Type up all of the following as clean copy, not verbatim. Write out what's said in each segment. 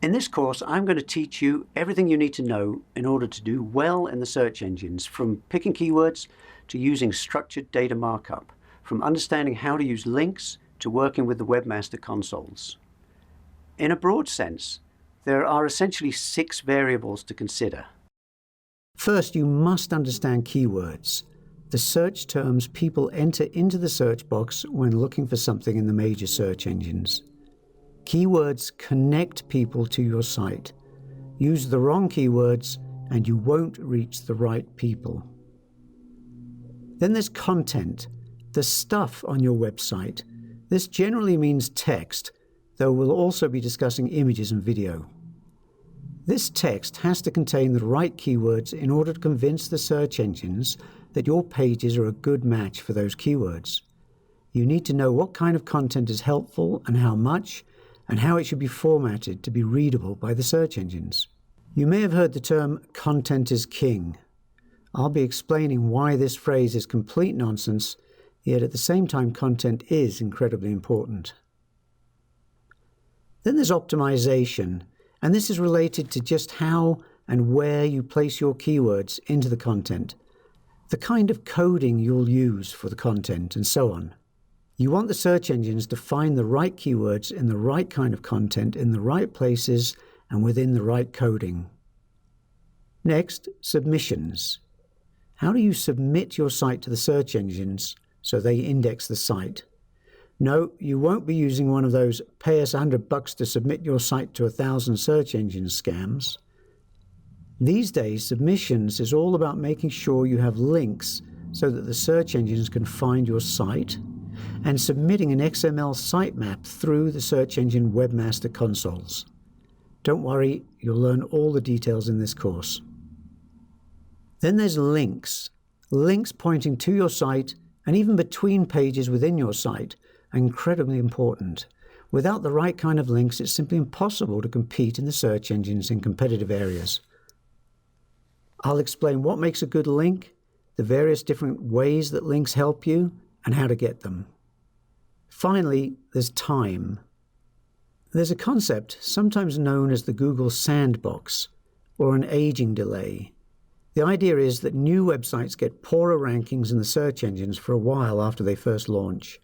In this course, I'm going to teach you everything you need to know in order to do well in the search engines, from picking keywords to using structured data markup, from understanding how to use links to working with the webmaster consoles. In a broad sense, there are essentially 6 variables to consider. First, you must understand keywords, the search terms people enter into the search box when looking for something in the major search engines. Keywords connect people to your site. Use the wrong keywords and you won't reach the right people. Then there's content, the stuff on your website. This generally means text, though we'll also be discussing images and video. This text has to contain the right keywords in order to convince the search engines that your pages are a good match for those keywords. You need to know what kind of content is helpful and how much, and how it should be formatted to be readable by the search engines. You may have heard the term "content is king." I'll be explaining why this phrase is complete nonsense, yet at the same time content is incredibly important. Then there's optimization, and this is related to just how and where you place your keywords into the content, the kind of coding you'll use for the content, and so on. You want the search engines to find the right keywords in the right kind of content in the right places and within the right coding. Next, submissions. How do you submit your site to the search engines so they index the site? No, you won't be using one of those "pay us $100 to submit your site to 1,000 search engines" scams. These days, submissions is all about making sure you have links so that the search engines can find your site, and submitting an XML sitemap through the search engine webmaster consoles. Don't worry, you'll learn all the details in this course. Then there's links. Links pointing to your site and even between pages within your site are incredibly important. Without the right kind of links, it's simply impossible to compete in the search engines in competitive areas. I'll explain what makes a good link, the various different ways that links help you, and how to get them. Finally, there's time. There's a concept sometimes known as the Google sandbox, or an aging delay. The idea is that new websites get poorer rankings in the search engines for a while after they first launch.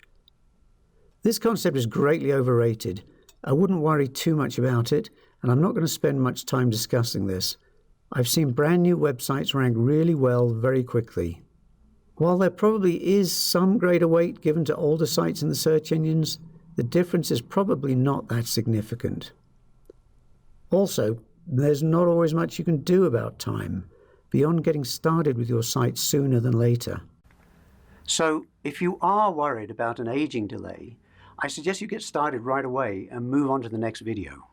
This concept is greatly overrated. I wouldn't worry too much about it, and I'm not going to spend much time discussing this. I've seen brand new websites rank really well very quickly. While there probably is some greater weight given to older sites in the search engines, the difference is probably not that significant. Also, there's not always much you can do about time, beyond getting started with your site sooner than later. So, if you are worried about an aging delay, I suggest you get started right away and move on to the next video.